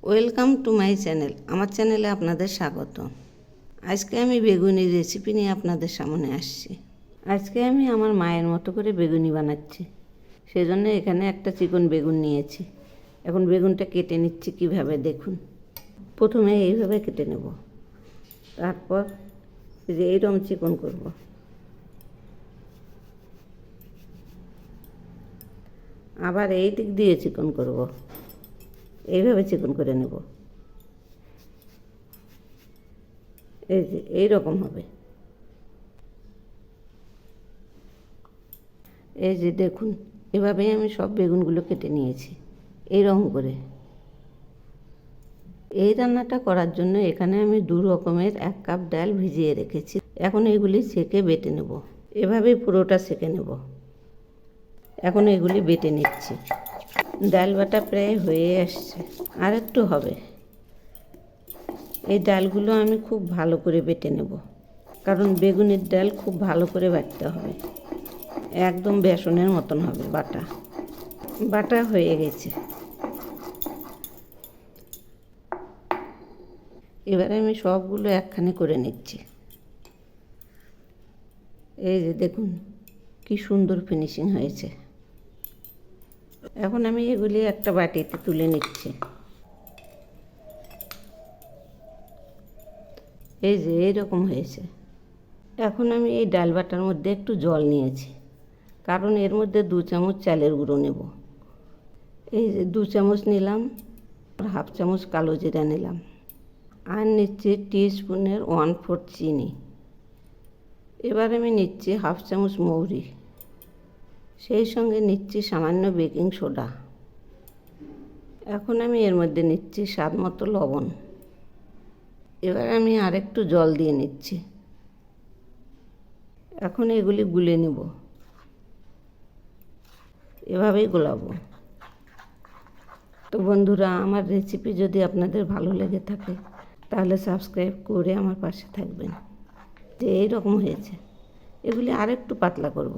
Welcome to my channel. আমার চ্যানেলে আপনাদের স্বাগত। আজকে আমি বেগুনি রেসিপি নিয়ে আপনাদের সামনে আসছি। আজকে আমি আমার মায়ের মতো করে বেগুনি বানাচ্ছি। সেজন্য এখানে একটা চিকন বেগুন নিয়েছি। এখন বেগুনটা কেটে নিচ্ছি কিভাবে দেখুন। প্রথমে এইভাবে কেটে নেব, তারপর যে এইরকম চিকন করব। আবার এই দিক দিয়ে চিকন করব, এইভাবে চিকন করে নেব। এই যে এইরকম হবে। এই যে দেখুন, এভাবেই আমি সব বেগুনগুলো কেটে নিয়েছি এইরকম করে। এই রান্নাটা করার জন্য এখানে আমি 2 রকমের 1 কাপ ডাল ভিজিয়ে রেখেছি। এখন এগুলি ছেঁকে বেটে নেব। এভাবেই পুরোটা ছেঁকে নেব। এখন এগুলি বেটে নিচ্ছি। ডাল বাটা প্রায় হয়ে আসছে, আর একটু হবে। এই ডালগুলো আমি খুব ভালো করে বেটে নেব, কারণ বেগুনের ডাল খুব ভালো করে বাটতে হবে। একদম বেসনের মতন হবে বাটা। বাটা হয়ে গেছে। এবারে আমি সবগুলো একখানে করে নিচ্ছি। এই যে দেখুন কি সুন্দর ফিনিশিং হয়েছে। এখন আমি এগুলি একটা বাটিতে তুলে নিচ্ছি। এই যে এইরকম হয়েছে। এখন আমি এই ডাল বাটার মধ্যে একটু জল নিয়েছি, কারণ এর মধ্যে 2 চামচ চালের গুঁড়ো নেব। এই যে 2 চামচ নিলাম, আর 1/2 চামচ কালো জিরা নিলাম, আর নিচ্ছি টিস্পুনের 1/4 চিনি। এবার আমি নিচ্ছি 1/2 চামচ মৌরি, সেই সঙ্গে নিচ্ছি সামান্য বেকিং সোডা। এখন আমি এর মধ্যে নিচ্ছি স্বাদ মতো লবণ। এবার আমি আরেকটু জল দিয়ে নিচ্ছি। এখন এগুলি গুলে নেব, এভাবেই গোলাবো। তো বন্ধুরা, আমার রেসিপি যদি আপনাদের ভালো লেগে থাকে তাহলে সাবস্ক্রাইব করে আমার পাশে থাকবেন। যে এইরকম হয়েছে, এগুলি আরেকটু পাতলা করব।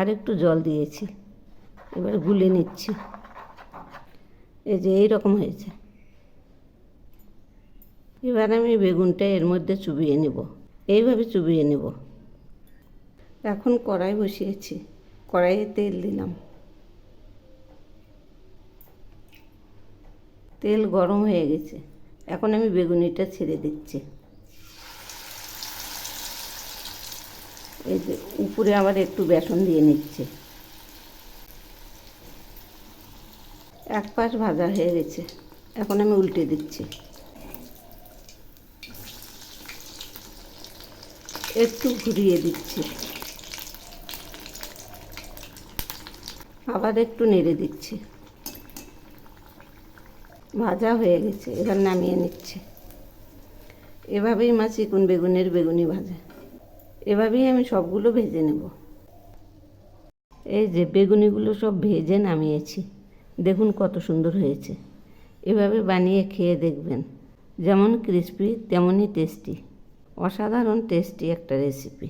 আরেকটু জল দিয়েছি, এবার গুলে নিচ্ছি। এই যে এইরকম হয়েছে। এবার আমি বেগুনটা এর মধ্যে চুবিয়ে নেব, এইভাবে চুবিয়ে নেব। এখন কড়াই বসিয়েছি, কড়াইয়ে তেল দিলাম। তেল গরম হয়ে গেছে। এখন আমি বেগুনিটা ছেড়ে দিচ্ছি। এই যে উপরে আবার একটু বেসন দিয়ে নিচ্ছে। এক পাশ ভাজা হয়ে গেছে, এখন আমি উল্টে দিচ্ছি। একটু ঘুরিয়ে দিচ্ছি, আবার একটু নেড়ে দিচ্ছি। ভাজা হয়ে গেছে, এবার নামিয়ে নিচ্ছি। এভাবেই মা চিকন বেগুনের বেগুনি ভাজা। এভাবেই আমি সবগুলো ভেজে নেব। এই যে বেগুনিগুলো সব ভেজে নামিয়েছি, দেখুন কত সুন্দর হয়েছে। এভাবে বানিয়ে খেয়ে দেখবেন, যেমন ক্রিস্পি তেমনই টেস্টি। অসাধারণ টেস্টি একটা রেসিপি।